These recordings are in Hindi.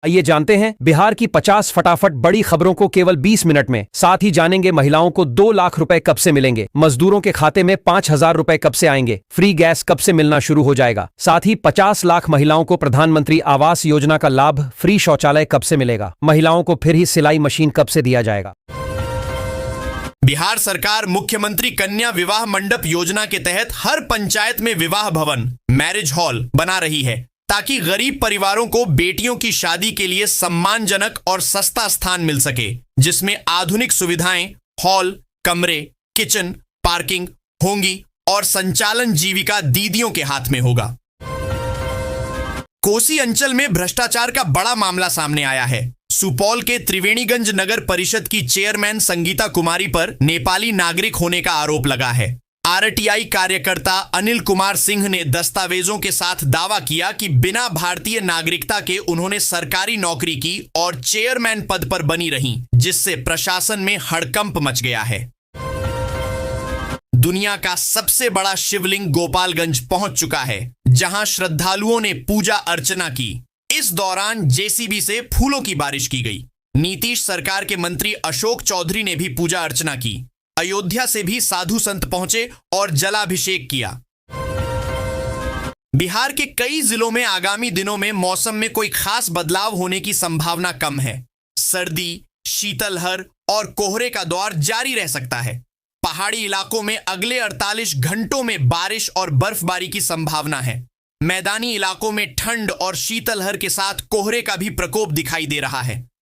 आइए जानते हैं बिहार की 50 फटाफट बड़ी खबरों को केवल 20 मिनट में। साथ ही जानेंगे महिलाओं को 2 लाख रुपए कब से मिलेंगे, मजदूरों के खाते में 5,000 रुपए कब से आएंगे, फ्री गैस कब से मिलना शुरू हो जाएगा, साथ ही 50 लाख महिलाओं को प्रधानमंत्री आवास योजना का लाभ, फ्री शौचालय कब से मिलेगा, महिलाओं को फिर ही सिलाई मशीन कब से दिया जाएगा। बिहार सरकार मुख्यमंत्री कन्या विवाह मंडप योजना के तहत हर पंचायत में विवाह भवन, मैरिज हॉल बना रही है ताकि गरीब परिवारों को बेटियों की शादी के लिए सम्मानजनक और सस्ता स्थान मिल सके, जिसमें आधुनिक सुविधाएं, हॉल, कमरे, किचन, पार्किंग होंगी और संचालन जीविका दीदियों के हाथ में होगा। कोसी अंचल में भ्रष्टाचार का बड़ा मामला सामने आया है। सुपौल के त्रिवेणीगंज नगर परिषद की चेयरमैन संगीता कुमारी पर नेपाली नागरिक होने का आरोप लगा है। आरटीआई कार्यकर्ता अनिल कुमार सिंह ने दस्तावेजों के साथ दावा किया कि बिना भारतीय नागरिकता के उन्होंने सरकारी नौकरी की और चेयरमैन पद पर बनी रहीं, जिससे प्रशासन में हड़कंप मच गया है। दुनिया का सबसे बड़ा शिवलिंग गोपालगंज पहुंच चुका है, जहां श्रद्धालुओं ने पूजा अर्चना की। इस दौरान जेसीबी से फूलों की बारिश की गई। नीतीश सरकार के मंत्री अशोक चौधरी ने भी पूजा अर्चना की। अयोध्या से भी साधु संत पहुंचे और जलाभिषेक किया। बिहार के कई जिलों में आगामी दिनों में मौसम में कोई खास बदलाव होने की संभावना कम है। सर्दी, शीतलहर और कोहरे का दौर जारी रह सकता है। पहाड़ी इलाकों में अगले 48 घंटों में बारिश और बर्फबारी की संभावना है। मैदानी इलाकों में ठंड और शीतलहर के साथ कोहरे का भी प्रकोप दिखाई दे रहा है।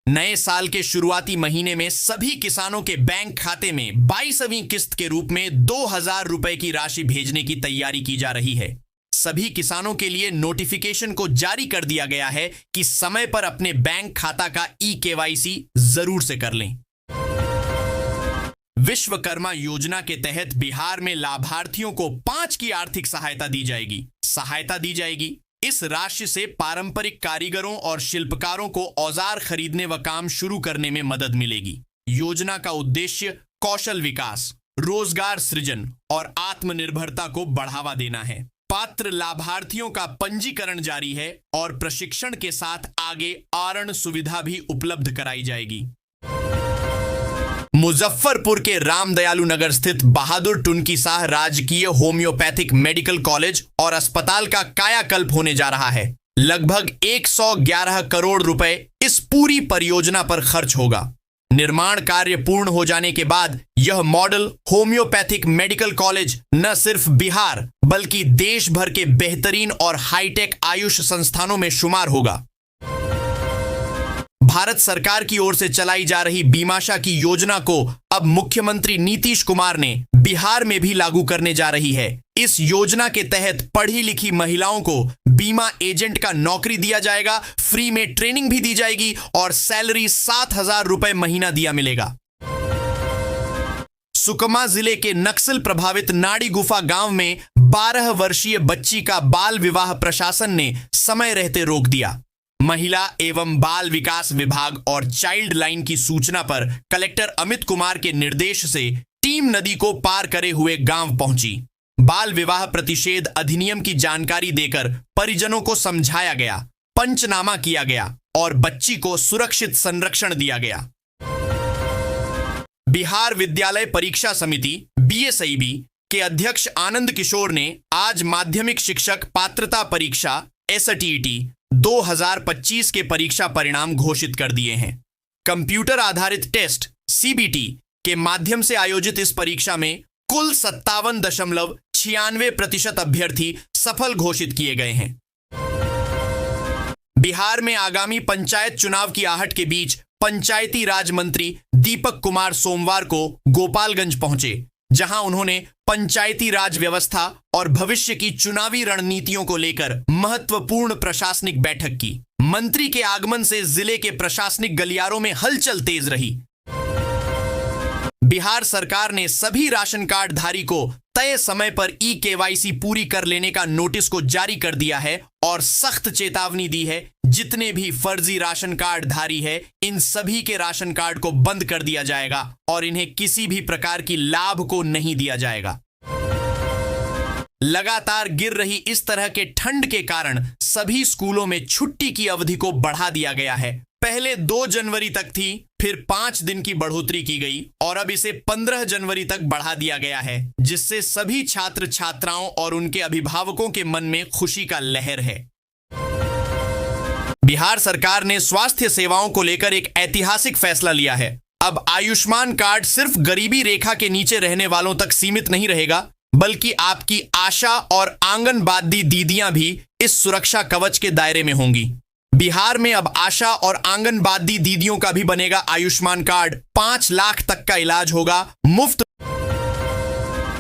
नए साल के शुरुआती महीने में सभी किसानों के बैंक खाते में 22वीं किस्त के रूप में 2,000 रुपए की राशि भेजने की तैयारी की जा रही है। सभी किसानों के लिए नोटिफिकेशन को जारी कर दिया गया है कि समय पर अपने बैंक खाता का ई-केवाईसी जरूर से कर लें। विश्वकर्मा योजना के तहत बिहार में लाभार्थियों को 5 की आर्थिक सहायता दी जाएगी। इस राशि से पारंपरिक कारीगरों और शिल्पकारों को औजार खरीदने व काम शुरू करने में मदद मिलेगी। योजना का उद्देश्य कौशल विकास, रोजगार सृजन और आत्मनिर्भरता को बढ़ावा देना है। पात्र लाभार्थियों का पंजीकरण जारी है और प्रशिक्षण के साथ आगे आरण सुविधा भी उपलब्ध कराई जाएगी। मुजफ्फरपुर के रामदयालु नगर स्थित बहादुर टुनकी शाह राजकीय होम्योपैथिक मेडिकल कॉलेज और अस्पताल का कायाकल्प होने जा रहा है। लगभग 111 करोड़ रुपए इस पूरी परियोजना पर खर्च होगा। निर्माण कार्य पूर्ण हो जाने के बाद यह मॉडल होम्योपैथिक मेडिकल कॉलेज न सिर्फ बिहार बल्कि देश भर के बेहतरीन और हाईटेक आयुष संस्थानों में शुमार होगा। भारत सरकार की ओर से चलाई जा रही बीमाशा की योजना को अब मुख्यमंत्री नीतीश कुमार ने बिहार में भी लागू करने जा रही है। इस योजना के तहत पढ़ी लिखी महिलाओं को बीमा एजेंट का नौकरी दिया जाएगा, फ्री में ट्रेनिंग भी दी जाएगी और सैलरी 7,000 रुपए महीना दिया मिलेगा। सुकमा जिले के नक्सल प्रभावित नाड़ी गुफा गांव में 12 वर्षीय बच्ची का बाल विवाह प्रशासन ने समय रहते रोक दिया। महिला एवं बाल विकास विभाग और चाइल्ड लाइन की सूचना पर कलेक्टर अमित कुमार के निर्देश से टीम नदी को पार करे हुए गांव पहुंची। बाल विवाह प्रतिषेध अधिनियम की जानकारी देकर परिजनों को समझाया गया, पंचनामा किया गया और बच्ची को सुरक्षित संरक्षण दिया गया। बिहार विद्यालय परीक्षा समिति बीएसईबी के अध्यक्ष आनंद किशोर ने आज माध्यमिक शिक्षक पात्रता परीक्षा एसटीईटी 2025 के परीक्षा परिणाम घोषित कर दिए हैं। कंप्यूटर आधारित टेस्ट सीबीटी के माध्यम से आयोजित इस परीक्षा में कुल 57.96% अभ्यर्थी सफल घोषित किए गए हैं। बिहार में आगामी पंचायत चुनाव की आहट के बीच पंचायती राज मंत्री दीपक कुमार सोमवार को गोपालगंज पहुंचे, जहां उन्होंने पंचायती राज व्यवस्था और भविष्य की चुनावी रणनीतियों को लेकर महत्वपूर्ण प्रशासनिक बैठक की। मंत्री के आगमन से जिले के प्रशासनिक गलियारों में हलचल तेज रही। बिहार सरकार ने सभी राशन कार्ड धारी को तय समय पर ई-केवाईसी पूरी कर लेने का नोटिस को जारी कर दिया है और सख्त चेतावनी दी है, जितने भी फर्जी राशन कार्ड धारी है इन सभी के राशन कार्ड को बंद कर दिया जाएगा और इन्हें किसी भी प्रकार की लाभ को नहीं दिया जाएगा। लगातार गिर रही इस तरह के ठंड के कारण सभी स्कूलों में छुट्टी की अवधि को बढ़ा दिया गया है। पहले 2 जनवरी तक थी, फिर 5 दिन की बढ़ोतरी की गई और अब इसे 15 जनवरी तक बढ़ा दिया गया है, जिससे सभी छात्र छात्राओं और उनके अभिभावकों के मन में खुशी का लहर है। बिहार सरकार ने स्वास्थ्य सेवाओं को लेकर एक ऐतिहासिक फैसला लिया है। अब आयुष्मान कार्ड सिर्फ गरीबी रेखा के नीचे रहने वालों तक सीमित नहीं रहेगा, बल्कि आपकी आशा और आंगनबाड़ी दीदियां भी इस सुरक्षा कवच के दायरे में होंगी। बिहार में अब आशा और आंगनबाड़ी दीदियों का भी बनेगा आयुष्मान कार्ड। 5 लाख तक का इलाज होगा मुफ्त।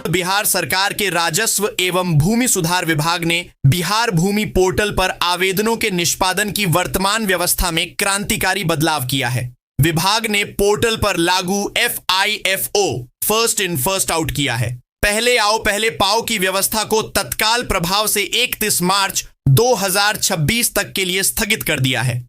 बिहार सरकार के राजस्व एवं भूमि सुधार विभाग ने बिहार भूमि पोर्टल पर आवेदनों के निष्पादन की वर्तमान व्यवस्था में क्रांतिकारी बदलाव किया है। विभाग ने पोर्टल पर लागू FIFO first in first out किया है। पहले आओ पहले पाओ की व्यवस्था को तत्काल प्रभाव से 31 मार्च 2026 तक के लिए स्थगित कर दिया है।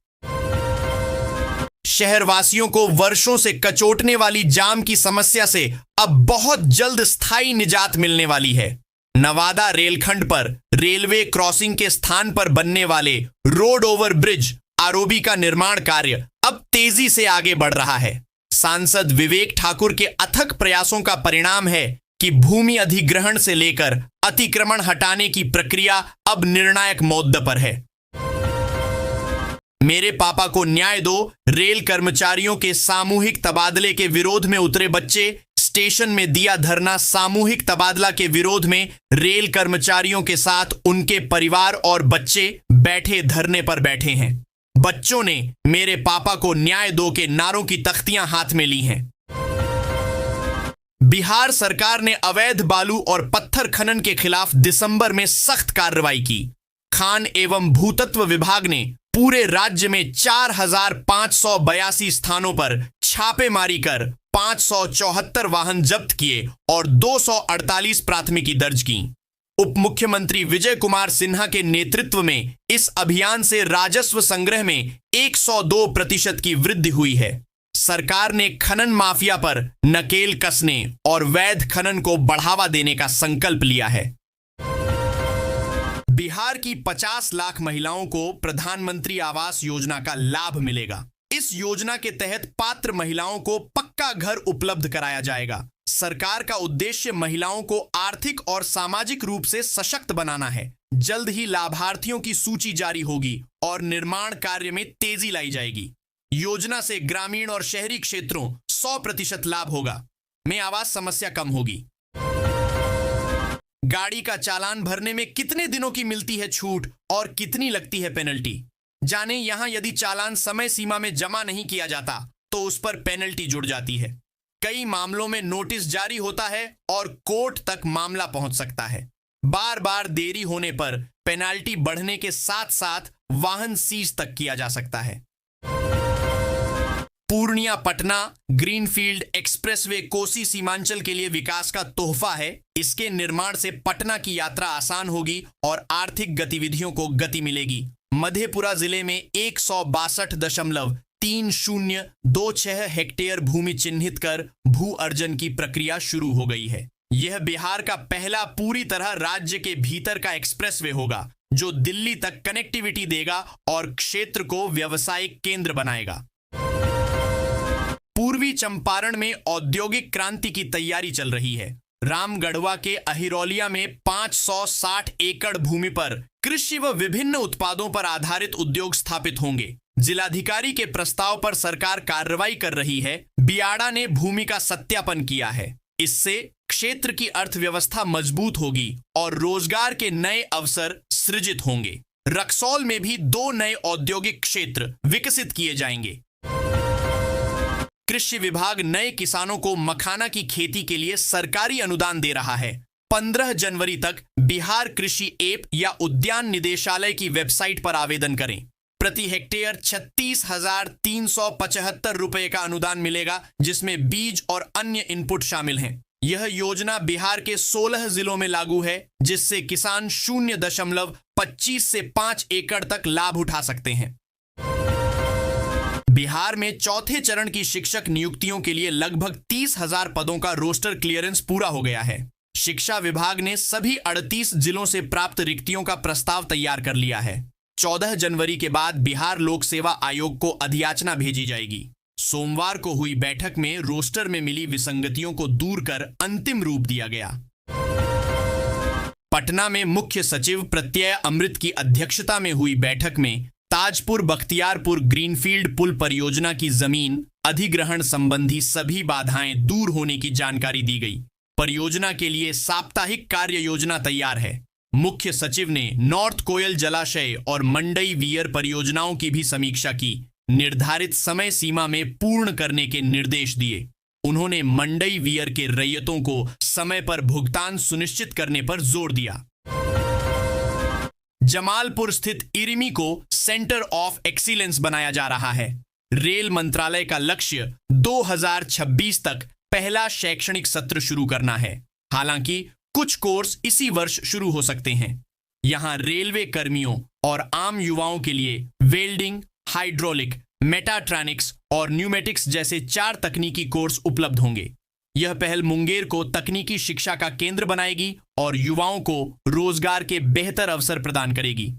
शहरवासियों को वर्षों से कचोटने वाली जाम की समस्या से अब बहुत जल्द स्थायी निजात मिलने वाली है। नवादा रेलखंड पर रेलवे क्रॉसिंग के स्थान पर बनने वाले रोड ओवर ब्रिज ROB का निर्माण कार्य अब तेजी से आगे बढ़ रहा है। सांसद विवेक ठाकुर के अथक प्रयासों का परिणाम है कि भूमि अधिग्रहण से लेकर अतिक्रमण हटाने की प्रक्रिया अब निर्णायक मोड़ पर है। मेरे पापा को न्याय दो, रेल कर्मचारियों के सामूहिक तबादले के विरोध में उतरे बच्चे, स्टेशन में दिया धरना। सामूहिक तबादला के विरोध में रेल कर्मचारियों के साथ उनके परिवार और बच्चे बैठे धरने पर बैठे हैं। बच्चों ने मेरे पापा को न्याय दो के नारों की तख्तियां हाथ में ली हैं। बिहार सरकार ने अवैध बालू और पत्थर खनन के खिलाफ दिसंबर में सख्त कार्रवाई की। खान एवं भूतत्व विभाग ने पूरे राज्य में 4582 स्थानों पर छापेमारी कर 574 वाहन जब्त किए और 248 प्राथमिकी दर्ज की। उप मुख्यमंत्री विजय कुमार सिन्हा के नेतृत्व में इस अभियान से राजस्व संग्रह में 102% की वृद्धि हुई है। सरकार ने खनन माफिया पर नकेल कसने और वैध खनन को बढ़ावा देने का संकल्प लिया है। बिहार की 50 लाख महिलाओं को प्रधानमंत्री आवास योजना का लाभ मिलेगा। इस योजना के तहत पात्र महिलाओं को पक्का घर उपलब्ध कराया जाएगा। सरकार का उद्देश्य महिलाओं को आर्थिक और सामाजिक रूप से सशक्त बनाना है। जल्द ही लाभार्थियों की सूची जारी होगी और निर्माण कार्य में तेजी लाई जाएगी। योजना से ग्रामीण और शहरी क्षेत्रों 100% लाभ होगा। में आवास समस्या कम होगी। गाड़ी का चालान भरने में कितने दिनों की मिलती है छूट और कितनी लगती है पेनल्टी? जाने यहां यदि चालान समय सीमा में जमा नहीं किया जाता तो उस पर पेनल्टी जुड़ जाती है। कई मामलों में नोटिस जारी होता है और कोर्ट तक मामला पहुंच सकता है। बार बार देरी होने पर पेनाल्टी बढ़ने के साथ साथ वाहन सीज तक किया जा सकता है। पूर्णिया पटना ग्रीनफील्ड एक्सप्रेसवे कोसी सीमांचल के लिए विकास का तोहफा है। इसके निर्माण से पटना की यात्रा आसान होगी और आर्थिक गतिविधियों को गति मिलेगी। मधेपुरा जिले में 162.3026 हेक्टेयर भूमि चिन्हित कर भू अर्जन की प्रक्रिया शुरू हो गई है। यह बिहार का पहला पूरी तरह राज्य के भीतर का एक्सप्रेसवे होगा जो दिल्ली तक कनेक्टिविटी देगा और क्षेत्र को व्यावसायिक केंद्र बनाएगा। पूर्वी चंपारण में औद्योगिक क्रांति की तैयारी चल रही है। रामगढ़वा के अहिरौलिया में 560 एकड़ भूमि पर कृषि व विभिन्न उत्पादों पर आधारित उद्योग स्थापित होंगे। जिलाधिकारी के प्रस्ताव पर सरकार कार्रवाई कर रही है। बियाड़ा ने भूमि का सत्यापन किया है। इससे क्षेत्र की अर्थव्यवस्था मजबूत होगी और रोजगार के नए अवसर सृजित होंगे। रक्सौल में भी 2 नए औद्योगिक क्षेत्र विकसित किए जाएंगे। कृषि विभाग नए किसानों को मखाना की खेती के लिए सरकारी अनुदान दे रहा है। 15 जनवरी तक बिहार कृषि ऐप या उद्यान निदेशालय की वेबसाइट पर आवेदन करें। प्रति हेक्टेयर 36,375 रुपए का अनुदान मिलेगा, जिसमें बीज और अन्य इनपुट शामिल हैं। यह योजना बिहार के 16 जिलों में लागू है, जिससे किसान 0.25 से 5 एकड़ तक लाभ उठा सकते हैं। बिहार में चौथे चरण की शिक्षक नियुक्तियों के लिए लगभग 30,000 पदों का रोस्टर क्लियरेंस पूरा हो गया है। शिक्षा विभाग ने सभी 38 जिलों से प्राप्त रिक्तियों का प्रस्ताव तैयार कर लिया है। 14 जनवरी के बाद बिहार लोक सेवा आयोग को अधियाचना भेजी जाएगी। सोमवार को हुई बैठक में रोस्टर में मिली विसंगतियों को दूर कर अंतिम रूप दिया गया। पटना में मुख्य सचिव प्रत्यय अमृत की अध्यक्षता में हुई बैठक में ताजपुर बख्तियारपुर ग्रीनफील्ड पुल परियोजना की जमीन अधिग्रहण संबंधी सभी बाधाएं दूर होने की जानकारी दी गई। परियोजना के लिए साप्ताहिक कार्य योजना तैयार है। मुख्य सचिव ने नॉर्थ कोयल जलाशय और मंडई वियर परियोजनाओं की भी समीक्षा की। निर्धारित समय सीमा में पूर्ण करने के निर्देश दिए। उन्होंने मंडई वियर के रैयतों को समय पर भुगतान सुनिश्चित करने पर जोर दिया। जमालपुर स्थित इरिमी को सेंटर ऑफ एक्सीलेंस बनाया जा रहा है। रेल मंत्रालय का लक्ष्य 2026 तक पहला शैक्षणिक सत्र शुरू करना है। हालांकि कुछ कोर्स इसी वर्ष शुरू हो सकते हैं। यहां रेलवे कर्मियों और आम युवाओं के लिए वेल्डिंग, हाइड्रोलिक, मेटाट्रॉनिक्स और न्यूमेटिक्स जैसे 4 तकनीकी कोर्स उपलब्ध होंगे। यह पहल मुंगेर को तकनीकी शिक्षा का केंद्र बनाएगी और युवाओं को रोजगार के बेहतर अवसर प्रदान करेगी।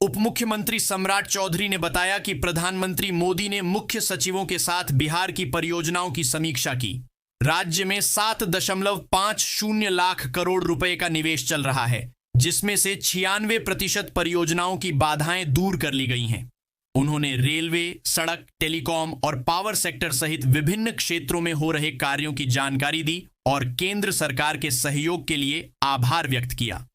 उप मुख्यमंत्री सम्राट चौधरी ने बताया कि प्रधानमंत्री मोदी ने मुख्य सचिवों के साथ बिहार की परियोजनाओं की समीक्षा की। राज्य में 7.50 लाख करोड़ रुपए का निवेश चल रहा है, जिसमें से 96% परियोजनाओं की बाधाएं दूर कर ली गई हैं। उन्होंने रेलवे, सड़क, टेलीकॉम और पावर सेक्टर सहित विभिन्न क्षेत्रों में हो रहे कार्यों की जानकारी दी और केंद्र सरकार के सहयोग के लिए आभार व्यक्त किया।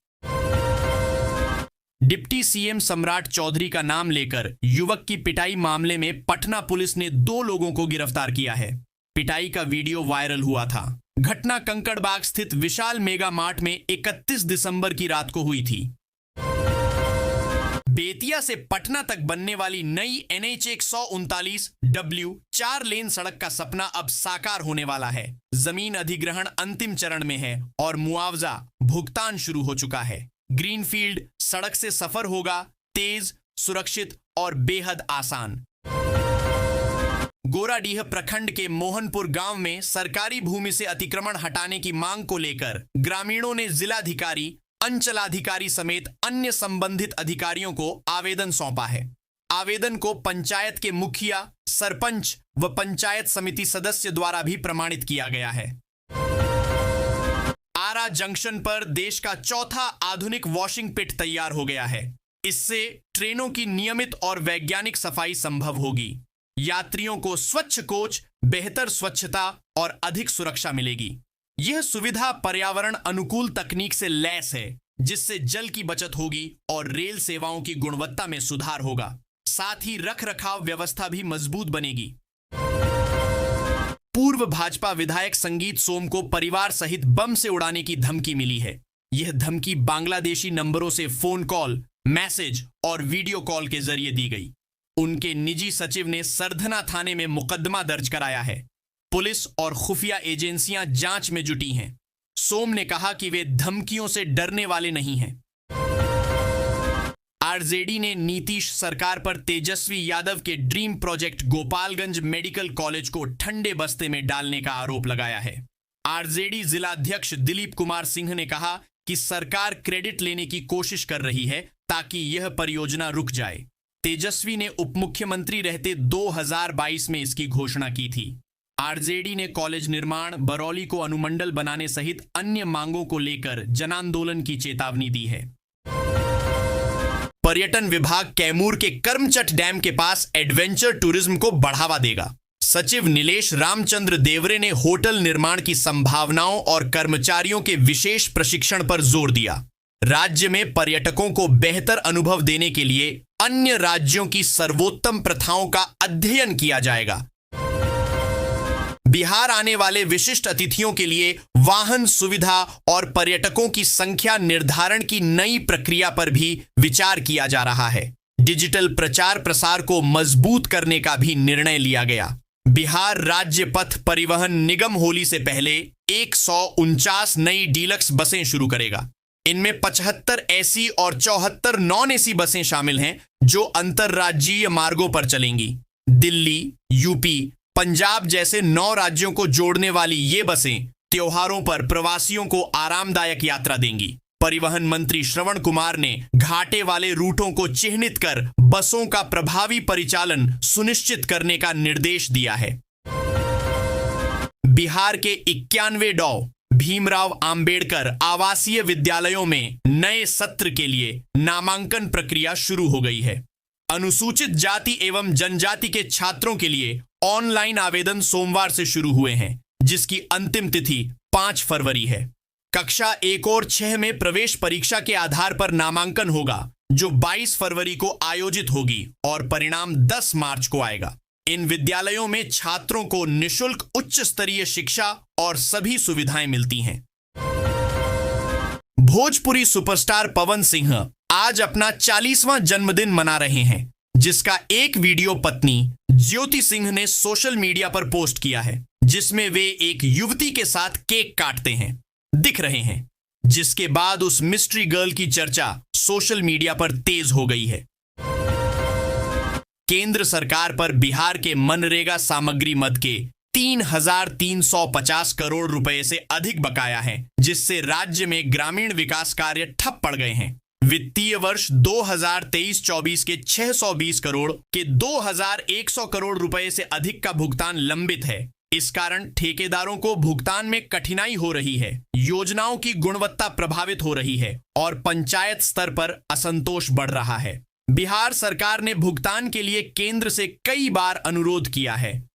डिप्टी सीएम सम्राट चौधरी का नाम लेकर युवक की पिटाई मामले में पटना पुलिस ने 2 लोगों को गिरफ्तार किया है। पिटाई का वीडियो वायरल हुआ था। घटना कंकड़बाग स्थित विशाल मेगा मार्ट में 31 दिसंबर की रात को हुई थी। बेतिया से पटना तक बनने वाली नई NH 139W 4 लेन सड़क का सपना अब साकार होने वाला है। जमीन अधिग्रहण अंतिम चरण में है और मुआवजा भुगतान शुरू हो चुका है। ग्रीनफील्ड सड़क से सफर होगा तेज, सुरक्षित और बेहद आसान। गोराडीह प्रखंड के मोहनपुर गांव में सरकारी भूमि से अतिक्रमण हटाने की मांग को लेकर ग्रामीणों ने जिलाधिकारी, अंचलाधिकारी समेत अन्य संबंधित अधिकारियों को आवेदन सौंपा है। आवेदन को पंचायत के मुखिया, सरपंच व पंचायत समिति सदस्य द्वारा भी प्रमाणित किया गया है। आरा जंक्शन पर देश का चौथा आधुनिक वॉशिंग पिट तैयार हो गया है। इससे ट्रेनों की नियमित और वैज्ञानिक सफाई संभव होगी। यात्रियों को स्वच्छ कोच, बेहतर स्वच्छता और अधिक सुरक्षा मिलेगी। यह सुविधा पर्यावरण अनुकूल तकनीक से लैस है, जिससे जल की बचत होगी और रेल सेवाओं की गुणवत्ता में सुधार होगा। साथ ही रखरखाव व्यवस्था भी मजबूत बनेगी। पूर्व भाजपा विधायक संगीत सोम को परिवार सहित बम से उड़ाने की धमकी मिली है। यह धमकी बांग्लादेशी नंबरों से फोन कॉल, मैसेज और वीडियो कॉल के जरिए दी गई। उनके निजी सचिव ने सरधना थाने में मुकदमा दर्ज कराया है। पुलिस और खुफिया एजेंसियां जांच में जुटी हैं। सोम ने कहा कि वे धमकियों से डरने वाले नहीं हैं। आरजेडी ने नीतीश सरकार पर तेजस्वी यादव के dream project Gopalganj medical college को ठंडे बस्ते में डालने का आरोप लगाया है। आरजेडी जिलाध्यक्ष दिलीप कुमार सिंह ने कहा कि सरकार क्रेडिट लेने की कोशिश कर रही है ताकि यह परियोजना रुक जाए। तेजस्वी ने उप मुख्यमंत्री रहते 2022 में इसकी घोषणा की थी। आरजेडी ने कॉलेज निर्माण, बरौली को अनुमंडल बनाने सहित अन्य मांगों को लेकर जनांदोलन की चेतावनी दी है। पर्यटन विभाग कैमूर के करमचट डैम के पास एडवेंचर टूरिज्म को बढ़ावा देगा। सचिव नीलेश रामचंद्र देवरे ने होटल निर्माण की संभावनाओं और कर्मचारियों के विशेष प्रशिक्षण पर जोर दिया। राज्य में पर्यटकों को बेहतर अनुभव देने के लिए अन्य राज्यों की सर्वोत्तम प्रथाओं का अध्ययन किया जाएगा। बिहार आने वाले विशिष्ट अतिथियों के लिए वाहन सुविधा और पर्यटकों की संख्या निर्धारण की नई प्रक्रिया पर भी विचार किया जा रहा है। डिजिटल प्रचार प्रसार को मजबूत करने का भी निर्णय लिया गया। बिहार राज्य पथ परिवहन निगम होली से पहले 149 नई डीलक्स बसें शुरू करेगा। इनमें 75 एसी और 74 नॉन एसी बसें शामिल हैं, जो अंतरराज्यीय मार्गों पर चलेंगी। दिल्ली, यूपी, पंजाब जैसे 9 राज्यों को जोड़ने वाली ये बसें त्योहारों पर प्रवासियों को आरामदायक यात्रा देंगी। परिवहन मंत्री श्रवण कुमार ने घाटे वाले रूटों को चिह्नित कर बसों का प्रभावी परिचालन सुनिश्चित करने का निर्देश दिया है। बिहार के 91 डॉ भीमराव अंबेडकर आवासीय विद्यालयों में नए सत्र के लिए नामांकन प्रक्रिया शुरू हो गई है। अनुसूचित जाति एवं जनजाति के छात्रों के लिए ऑनलाइन आवेदन सोमवार से शुरू हुए हैं, जिसकी अंतिम तिथि 5 फरवरी है। कक्षा 1 और 6 में प्रवेश परीक्षा के आधार पर नामांकन होगा, जो 22 फरवरी को आयोजित होगी और परिणाम 10 मार्च को आएगा। इन विद्यालयों में छात्रों को निशुल्क उच्च स्तरीय शिक्षा और सभी सुविधाएं मिलती हैं। भोजपुरी सुपरस्टार पवन सिंह आज अपना 40वां जन्मदिन मना रहे हैं, जिसका एक वीडियो पत्नी ज्योति सिंह ने सोशल मीडिया पर पोस्ट किया है, जिसमें वे एक युवती के साथ केक काटते हैं दिख रहे हैं, जिसके बाद उस मिस्ट्री गर्ल की चर्चा सोशल मीडिया पर तेज हो गई है। केंद्र सरकार पर बिहार के मनरेगा सामग्री मद के 3,350 करोड़ रुपए से अधिक बकाया है, जिससे राज्य में ग्रामीण विकास कार्य ठप पड़ गए हैं। वित्तीय वर्ष 2023-24 के 620 करोड़ के 2,100 करोड़ रुपए से अधिक का भुगतान लंबित है। इस कारण ठेकेदारों को भुगतान में कठिनाई हो रही है, योजनाओं की गुणवत्ता प्रभावित हो रही है और पंचायत स्तर पर असंतोष बढ़ रहा है। बिहार सरकार ने भुगतान के लिए केंद्र से कई बार अनुरोध किया है।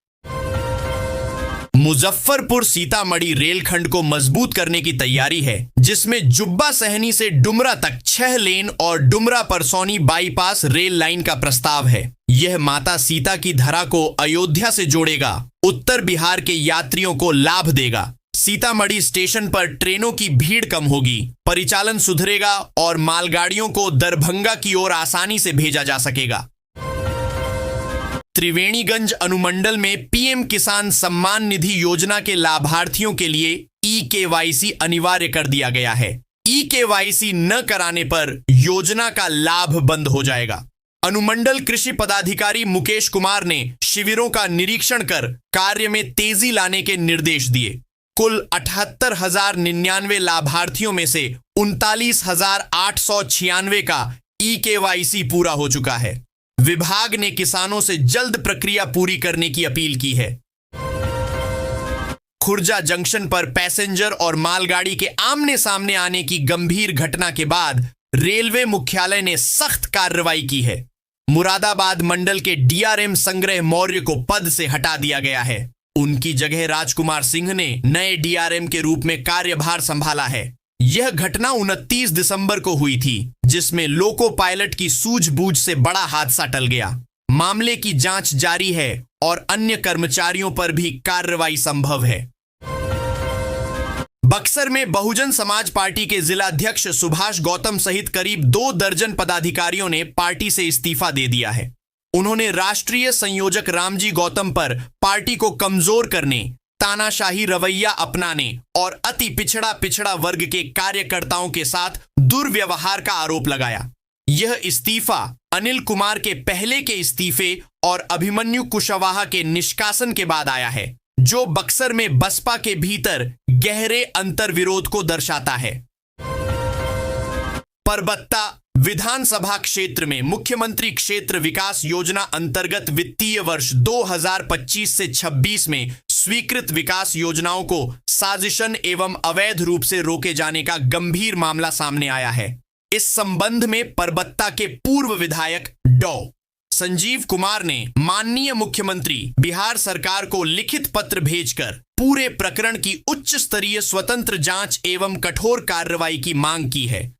मुजफ्फरपुर सीतामढ़ी रेलखंड को मजबूत करने की तैयारी है, जिसमें जुब्बा सहनी से डुमरा तक 6 लेन और Dumra Parsauni bypass rail line का प्रस्ताव है। यह माता सीता की धरा को अयोध्या से जोड़ेगा, उत्तर बिहार के यात्रियों को लाभ देगा। सीतामढ़ी स्टेशन पर ट्रेनों की भीड़ कम होगी, परिचालन सुधरेगा और मालगाड़ियों को दरभंगा की ओर आसानी से भेजा जा सकेगा। त्रिवेणीगंज अनुमंडल में पीएम किसान सम्मान निधि योजना के लाभार्थियों के लिए ई-केवाईसी अनिवार्य कर दिया गया है। ई-केवाईसी न कराने पर योजना का लाभ बंद हो जाएगा। अनुमंडल कृषि पदाधिकारी मुकेश कुमार ने शिविरों का निरीक्षण कर कार्य में तेजी लाने के निर्देश दिए। कुल 78,099 लाभार्थियों में से 39,896 का ई-केवाईसी पूरा हो चुका है। विभाग ने किसानों से जल्द प्रक्रिया पूरी करने की अपील की है। खुर्जा जंक्शन पर पैसेंजर और मालगाड़ी के आमने सामने आने की गंभीर घटना के बाद रेलवे मुख्यालय ने सख्त कार्रवाई की है। मुरादाबाद मंडल के डीआरएम संग्रह मौर्य को पद से हटा दिया गया है। उनकी जगह राजकुमार सिंह ने नए डीआरएम के रूप में कार्यभार संभाला है। यह घटना 29 दिसंबर को हुई थी, जिसमें लोको पायलट की सूझबूझ से बड़ा हादसा टल गया। मामले की जांच जारी है और अन्य कर्मचारियों पर भी कार्रवाई संभव है। बक्सर में बहुजन समाज पार्टी के जिलाध्यक्ष सुभाष गौतम सहित करीब 2 दर्जन पदाधिकारियों ने पार्टी से इस्तीफा दे दिया है। उन्होंने राष्ट्रीय संयोजक रामजी गौतम पर पार्टी को कमजोर करने, तानाशाही रवैया अपनाने और अति पिछड़ा वर्ग के कार्यकर्ताओं के साथ दुर्व्यवहार का आरोप लगाया। यह इस्तीफा अनिल कुमार के पहले के इस्तीफे और अभिमन्यु कुशवाहा के निष्कासन के बाद आया है, जो बक्सर में बसपा के भीतर गहरे अंतर्विरोध को दर्शाता है। परबत्ता विधानसभा क्षेत्र में मुख्यमंत्री क्षेत्र विकास योजना अंतर्गत वित्तीय वर्ष 2025 से 26 में स्वीकृत विकास योजनाओं को साजिशन एवं अवैध रूप से रोके जाने का गंभीर मामला सामने आया है। इस संबंध में परबत्ता के पूर्व विधायक डॉ संजीव कुमार ने माननीय मुख्यमंत्री बिहार सरकार को लिखित पत्र भेजकर पूरे प्रकरण की उच्च स्तरीय स्वतंत्र जांच एवं कठोर कार्रवाई की मांग की है।